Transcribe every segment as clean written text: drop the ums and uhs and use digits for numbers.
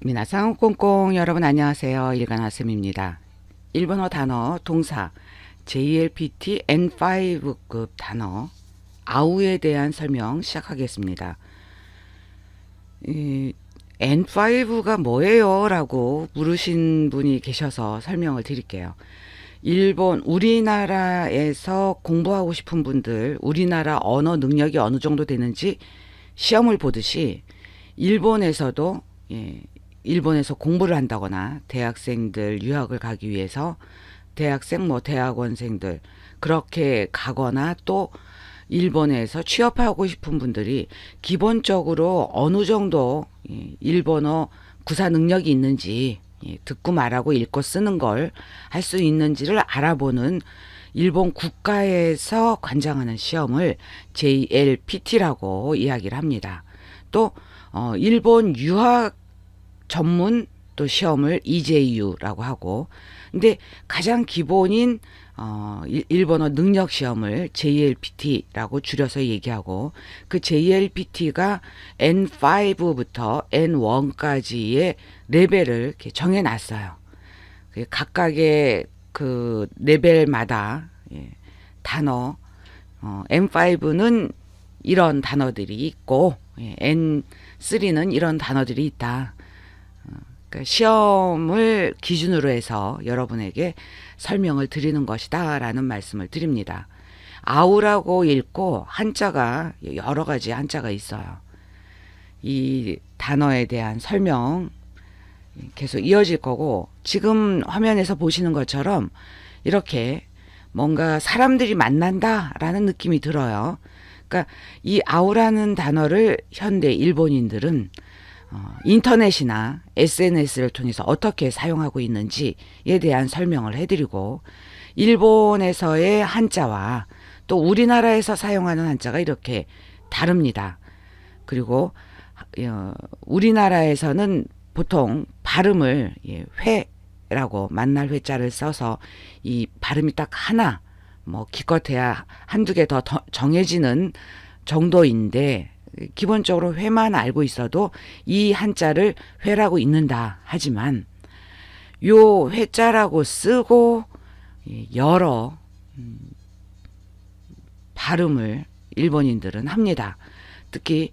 미나상 꽁꽁 여러분 안녕하세요. 일간하쌤입니다. 일본어 단어 동사 JLPT N5급 단어 아우에 대한 설명 시작하겠습니다. N5가 뭐예요? 라고 물으신 분이 계셔서 설명을 드릴게요. 우리나라에서 공부하고 싶은 분들, 우리나라 언어 능력이 어느 정도 되는지 시험을 보듯이 일본에서도 일본에서 공부를 한다거나 대학생들 유학을 가기 위해서 대학생 대학원생들 그렇게 가거나 또 일본에서 취업하고 싶은 분들이 기본적으로 어느 정도 일본어 구사 능력이 있는지 듣고 말하고 읽고 쓰는 걸 할 수 있는지를 알아보는 일본 국가에서 관장하는 시험을 JLPT라고 이야기를 합니다. 또 일본 유학 전문 또 시험을 EJU라고 하고, 근데 가장 기본인 일본어 능력 시험을 JLPT라고 줄여서 얘기하고, 그 JLPT가 N5부터 N1까지의 레벨을 이렇게 정해놨어요. 각각의 그 레벨마다 단어 N5는 이런 단어들이 있고 N3는 이런 단어들이 있다. 그러니까 시험을 기준으로 해서 여러분에게 설명을 드리는 것이다 라는 말씀을 드립니다. 아우라고 읽고 한자가 여러 가지 한자가 있어요. 이 단어에 대한 설명 계속 이어질 거고, 지금 화면에서 보시는 것처럼 이렇게 뭔가 사람들이 만난다 라는 느낌이 들어요. 그러니까 이 아우라는 단어를 현대 일본인들은 인터넷이나 SNS를 통해서 어떻게 사용하고 있는지에 대한 설명을 해드리고, 일본에서의 한자와 또 우리나라에서 사용하는 한자가 이렇게 다릅니다. 그리고 우리나라에서는 보통 발음을 회라고 만날 회자를 써서 이 발음이 딱 하나 기껏해야 한두 개 더 정해지는 정도인데, 기본적으로 회만 알고 있어도 이 한자를 회라고 읽는다 하지만 요 회자라고 쓰고 여러 발음을 일본인들은 합니다. 특히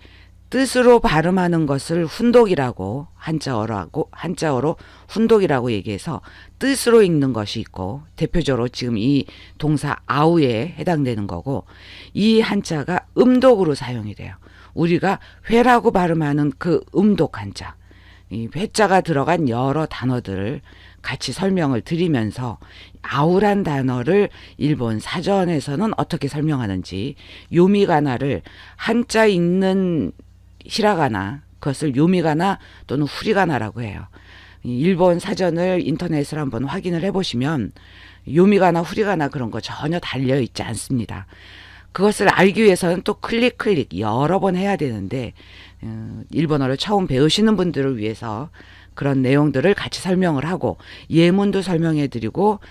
뜻으로 발음하는 것을 훈독이라고 한자어로 훈독이라고 얘기해서 뜻으로 읽는 것이 있고, 대표적으로 지금 이 동사 아우에 해당되는 거고, 이 한자가 음독으로 사용이 돼요. 우리가 회라고 발음하는 그 음독 한자, 이 회자가 들어간 여러 단어들을 같이 설명을 드리면서 아우란 단어를 일본 사전에서는 어떻게 설명하는지, 요미가나를 한자 읽는 히라가나, 그것을 요미가나 또는 후리가나라고 해요. 일본 사전을 인터넷을 한번 확인을 해보시면 요미가나 후리가나 그런 거 전혀 달려있지 않습니다. 그것을 알기 위해서는 또 클릭 여러 번 해야 되는데, 일본어를 처음 배우시는 분들을 위해서 그런 내용들을 같이 설명을 하고 예문도 설명해드리고,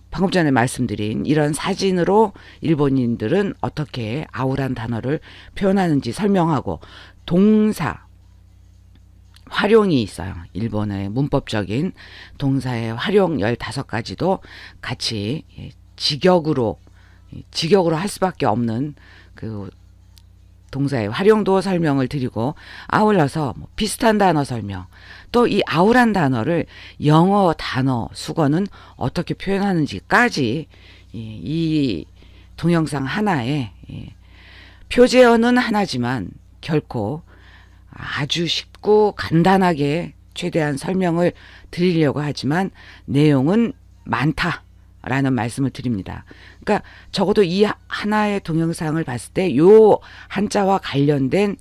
방금 전에 말씀드린 이런 사진으로 일본인들은 어떻게 아우란 단어를 표현하는지 설명하고, 동사 활용이 있어요. 일본의 문법적인 동사의 활용 15가지도 같이 직역으로 할 수밖에 없는 그 동사의 활용도 설명을 드리고, 아울러서 비슷한 단어 설명, 또 이 아우란 단어를 영어 단어 수거는 어떻게 표현하는지까지 이 동영상 하나에 표제어는 하나지만 결코 아주 쉽고 간단하게 최대한 설명을 드리려고 하지만 내용은 많다라는 말씀을 드립니다. 그러니까 적어도 이 하나의 동영상을 봤을 때 요 한자와 관련된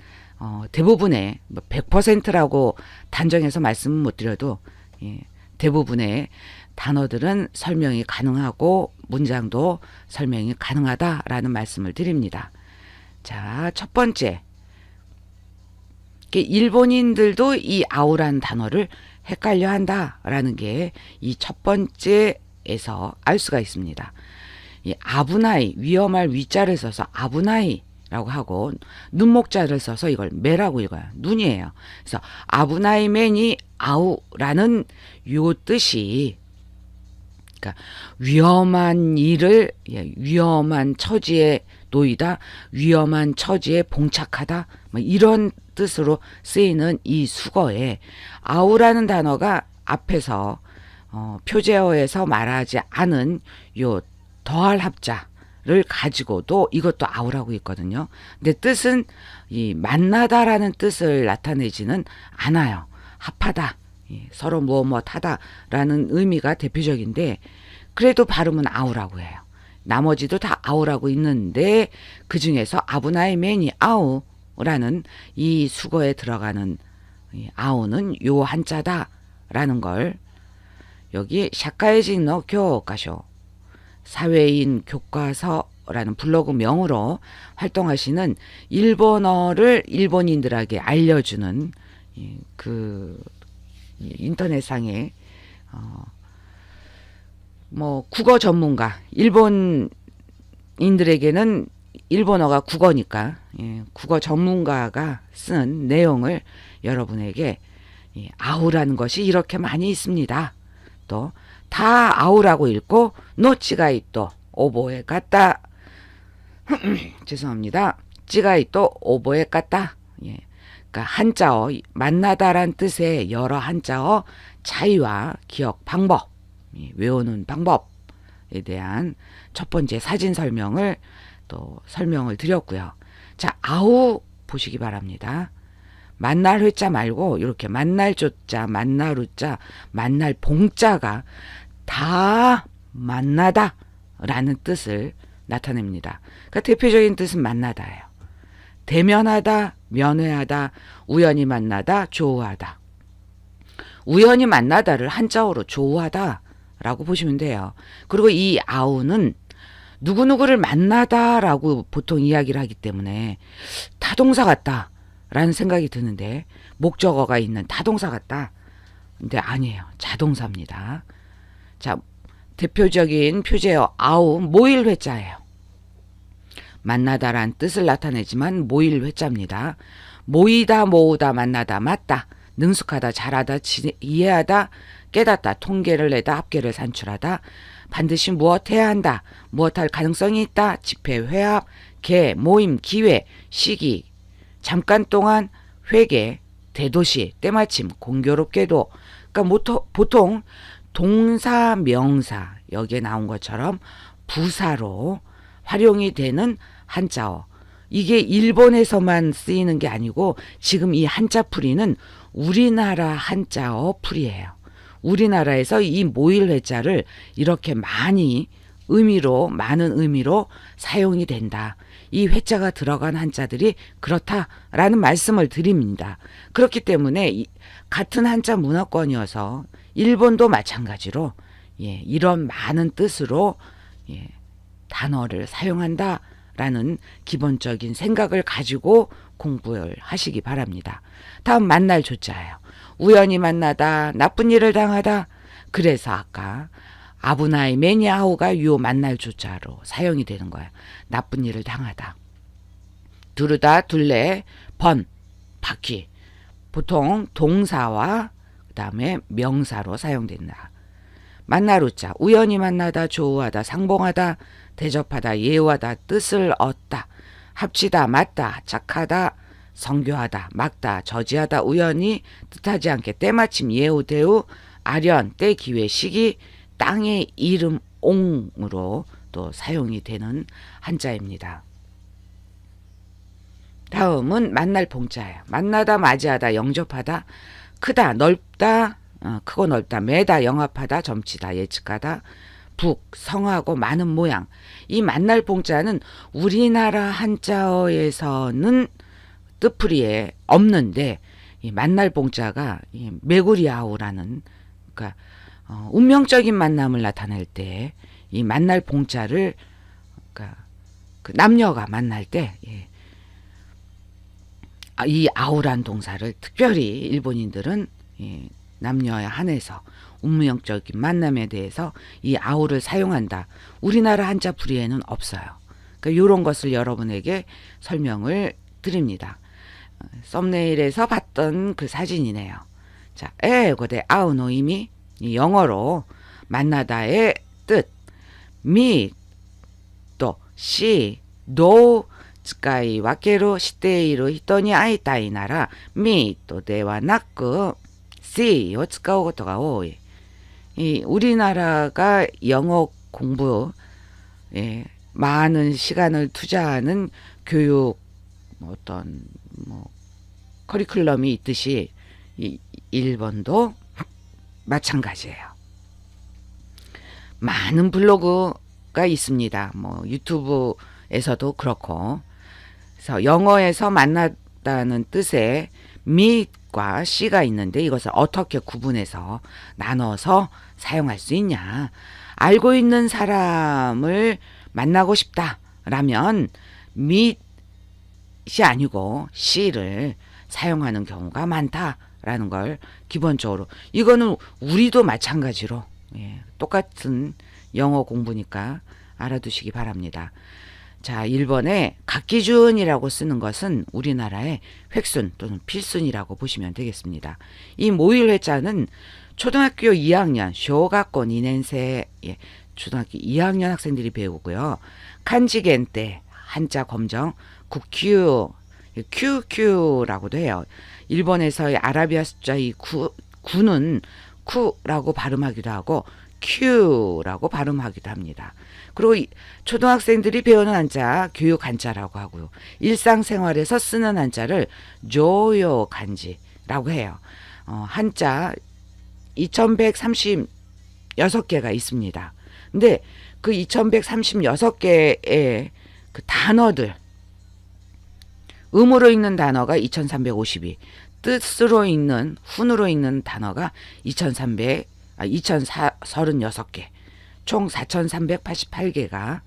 대부분의 100%라고 단정해서 말씀은 못 드려도 대부분의 단어들은 설명이 가능하고 문장도 설명이 가능하다라는 말씀을 드립니다. 자, 첫 번째, 일본인들도 이 아우란 단어를 헷갈려 한다라는 게 이 첫 번째에서 알 수가 있습니다. 이 아부나이, 위험할 위자를 써서 아부나이라고 하고, 눈목자를 써서 이걸 매라고 읽어요. 눈이에요. 그래서 아부나이 맨이 아우라는 요 뜻이, 그러니까 위험한 일을, 위험한 처지에 놓이다, 위험한 처지에 봉착하다, 뭐 이런 뜻으로 쓰이는 이 수거에 아우라는 단어가 앞에서 표제어에서 말하지 않은 요 더할 합자를 가지고도 이것도 아우라고 있거든요. 근데 뜻은 이 만나다라는 뜻을 나타내지는 않아요. 합하다, 서로 무엇하다라는 의미가 대표적인데 그래도 발음은 아우라고 해요. 나머지도 다 아우라고 있는데 그 중에서 아브나이 메니 아우라는 이 수거에 들어가는 이 아우는 요 한자다라는 걸 여기 샤카이진 너 교과서 사회인 교과서라는 블로그명으로 활동하시는 일본어를 일본인들에게 알려주는 그 인터넷상에 뭐 국어 전문가, 일본인들에게는 일본어가 국어니까 국어 전문가가 쓴 내용을 여러분에게 아우라는 것이 이렇게 많이 있습니다. 또 다 아우라고 읽고 노치가 있또 오보에 갔다 죄송합니다. 찌가 있또 오보에 갔다. 그러니까 한자어 만나다란 뜻의 여러 한자어 차이와 기억 방법, 외우는 방법에 대한 첫 번째 사진 설명을 또 설명을 드렸고요. 자, 아우 보시기 바랍니다. 만날 회자 말고 이렇게 만날 조자, 만날 우자, 만날 봉자가 다 만나다 라는 뜻을 나타냅니다. 그러니까 대표적인 뜻은 만나다예요. 대면하다, 면회하다, 우연히 만나다, 조우하다. 우연히 만나다를 한자어로 조우하다 라고 보시면 돼요. 그리고 이 아우는 누구누구를 만나다 라고 보통 이야기를 하기 때문에 타동사 같다 라는 생각이 드는데 목적어가 있는 타동사 같다. 근데 아니에요. 자동사입니다. 자, 대표적인 표제어 아우 모일 회자예요. 만나다란 뜻을 나타내지만 모일 회자입니다. 모이다, 모으다, 만나다, 맞다, 능숙하다, 잘하다, 이해하다, 깨닫다, 통계를 내다, 합계를 산출하다, 반드시 무엇해야 한다, 무엇할 가능성이 있다, 집회, 회합, 개, 모임, 기회, 시기, 잠깐 동안, 회개, 대도시, 때마침, 공교롭게도. 그러니까 보통 동사, 명사 여기에 나온 것처럼 부사로 활용이 되는 한자어. 이게 일본에서만 쓰이는 게 아니고 지금 이 한자 풀이는 우리나라 한자어 풀이에요. 우리나라에서 이 모일 회자를 이렇게 많은 의미로 사용이 된다. 이 회자가 들어간 한자들이 그렇다라는 말씀을 드립니다. 그렇기 때문에 같은 한자 문화권이어서 일본도 마찬가지로 이런 많은 뜻으로 단어를 사용한다라는 기본적인 생각을 가지고 공부를 하시기 바랍니다. 다음 만날 조자예요. 우연히 만나다, 나쁜 일을 당하다. 그래서 아까 아브나이 매니아우가 요 만날 조자로 사용이 되는 거예요. 나쁜 일을 당하다. 두르다, 둘레, 번, 바퀴. 보통 동사와 그 다음에 명사로 사용된다. 만날 우자, 우연히 만나다, 조우하다, 상봉하다, 대접하다, 예우하다, 뜻을 얻다, 합치다, 맞다, 착하다, 성교하다, 막다, 저지하다, 우연히 뜻하지 않게 때마침, 예우, 대우, 아련, 때, 기회, 시기, 땅의 이름, 옹으로 또 사용이 되는 한자입니다. 다음은 만날 봉자예요. 만나다, 맞이하다, 영접하다, 크다, 넓다, 크고 넓다, 매다, 영합하다, 점치다, 예측하다, 북, 성하고 많은 모양. 이 만날 봉자는 우리나라 한자어에서는 뜻풀이에 없는데 이 만날 봉자가 메구리아우라는, 그러니까 운명적인 만남을 나타낼 때 이 만날 봉자를, 그러니까 그 남녀가 만날 때 이 아우란 동사를 특별히 일본인들은 남녀에 한해서 운명적인 만남에 대해서 이 아우를 사용한다. 우리나라 한자풀이에는 없어요. 그러니까 이런 것을 여러분에게 설명을 드립니다. 썸네일에서 봤던 그 사진이네요. 자, 에고대 아우노 의미, 영어로 만나다의 뜻, 미, 또, 시, 도, 使い分けるしている人に会いたいなら、meetではなく see を使うことが多い。 우리나라가 영어 공부에 많은 시간을 투자하는 교육 어떤 커리큘럼이 있듯이 일본도 마찬가지예요. 많은 블로그가 있습니다. 유튜브에서도 그렇고. 그래서 영어에서 만났다는 뜻의 meet과 씨가 있는데 이것을 어떻게 구분해서 나눠서 사용할 수 있냐. 알고 있는 사람을 만나고 싶다라면 meet이 아니고 씨를 사용하는 경우가 많다라는 걸 기본적으로, 이거는 우리도 마찬가지로 똑같은 영어 공부니까 알아두시기 바랍니다. 자, 일본의 각기준이라고 쓰는 것은 우리나라의 획순 또는 필순이라고 보시면 되겠습니다. 이 모일회자는 초등학교 2학년, 쇼가고 2년생, 초등학교 2학년 학생들이 배우고요. 간지겐 때 한자 검정, 구큐, QQ라고도 해요. 일본에서의 아라비아 숫자 이 9는 쿠라고 발음하기도 하고 큐라고 발음하기도 합니다. 그리고 초등학생들이 배우는 한자 교육 한자라고 하고요. 일상생활에서 쓰는 한자를 조요 간지라고 해요. 한자 2136개가 있습니다. 근데 그 2136개의 그 단어들, 음으로 읽는 단어가 2352, 뜻으로 읽는, 훈으로 읽는 단어가 2036개, 총 4388개가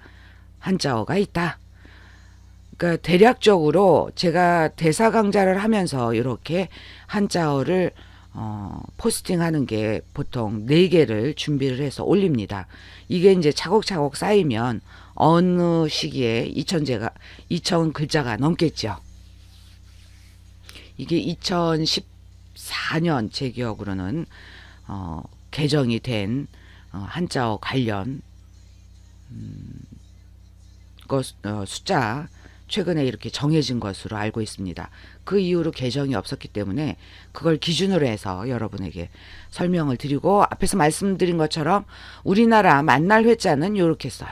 한자어가 있다. 그러니까 대략적으로 제가 대사 강좌를 하면서 이렇게 한자어를 포스팅하는 게 보통 4개를 준비를 해서 올립니다. 이게 이제 차곡차곡 쌓이면 어느 시기에 2000 글자가 넘겠죠. 이게 2014년 제 기억으로는 개정이 된 한자어 관련 숫자 최근에 이렇게 정해진 것으로 알고 있습니다. 그 이후로 개정이 없었기 때문에 그걸 기준으로 해서 여러분에게 설명을 드리고, 앞에서 말씀드린 것처럼 우리나라 만날 회자는 이렇게 써요.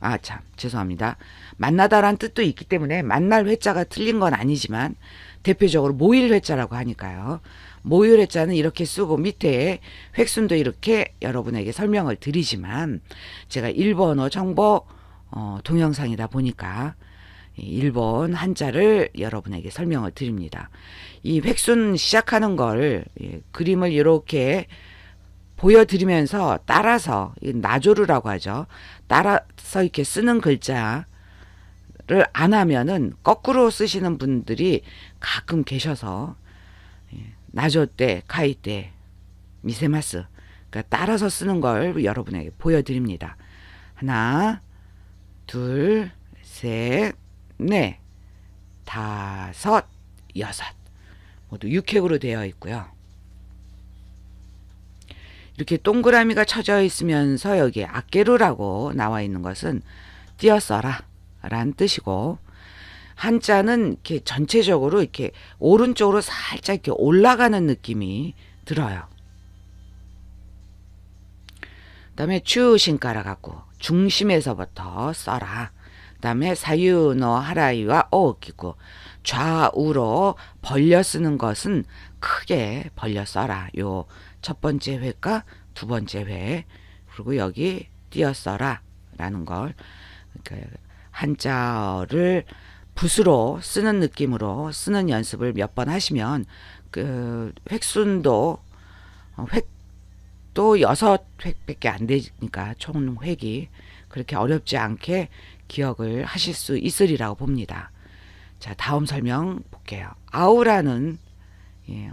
아, 참 죄송합니다. 만나다란 뜻도 있기 때문에 만날 회자가 틀린 건 아니지만 대표적으로 모일 회자라고 하니까요. 모일 회자는 이렇게 쓰고 밑에 획순도 이렇게 여러분에게 설명을 드리지만, 제가 일본어 정보 동영상이다 보니까 일본 한자를 여러분에게 설명을 드립니다. 이 획순 시작하는 걸 그림을 이렇게 보여드리면서 따라서, 나조르라고 하죠. 따라서 이렇게 쓰는 글자를 안 하면은 거꾸로 쓰시는 분들이 가끔 계셔서, 나조 때, 카이 때, 미세마스, 그러니까 따라서 쓰는 걸 여러분에게 보여드립니다. 하나, 둘, 셋, 넷, 다섯, 여섯, 모두 육획으로 되어 있고요. 이렇게 동그라미가 쳐져 있으면서 여기에 아케루라고 나와 있는 것은 띄어써라 라는 뜻이고, 한자는 이렇게 전체적으로 이렇게 오른쪽으로 살짝 이렇게 올라가는 느낌이 들어요. 그다음에 추신가라 갖고 중심에서부터 써라. 그다음에 사유노 하라이와 어기고, 좌우로 벌려 쓰는 것은 크게 벌려 써라. 요 첫 번째 회과 두 번째 회, 그리고 여기 띄어 써라 라는 걸, 한자어를 붓으로 쓰는 느낌으로 쓰는 연습을 몇 번 하시면 그 획순도 획도 6획밖에 안 되니까 총 획이 그렇게 어렵지 않게 기억을 하실 수 있으리라고 봅니다. 자, 다음 설명 볼게요. 아우라는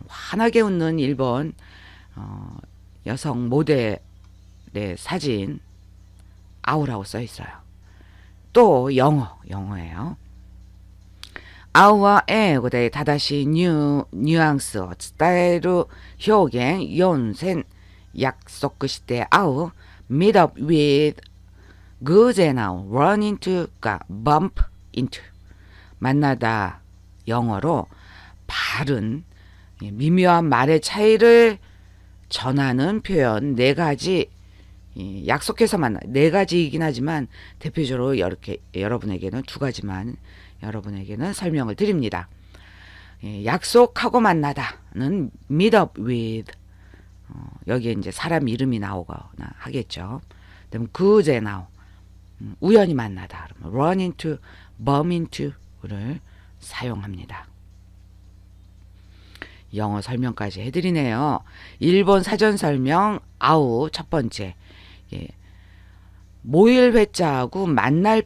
환하게 웃는 일본 여성 모델의 사진, 아우라고 써 있어요. 또 영어예요. 青は英語で正しいニュアンスを伝える表現4選約束して会う meet up with good and now run into가 bump into 만나다 영어로 바른 미묘한 말의 차이를 전하는 표현 네 가지 약속해서 만나 네 가지이긴 하지만 대표적으로 이렇게 여러분에게는 두 가지만 여러분에게는 설명을 드립니다. 약속하고 만나다는 meet up with 여기에 이제 사람 이름이 나오거나 하겠죠. 그다음 good and now 우연히 만나다 그러면 run into, bump into를 사용합니다. 영어 설명까지 해드리네요. 일본 사전 설명 아우 첫 번째 모일 회자하고 만날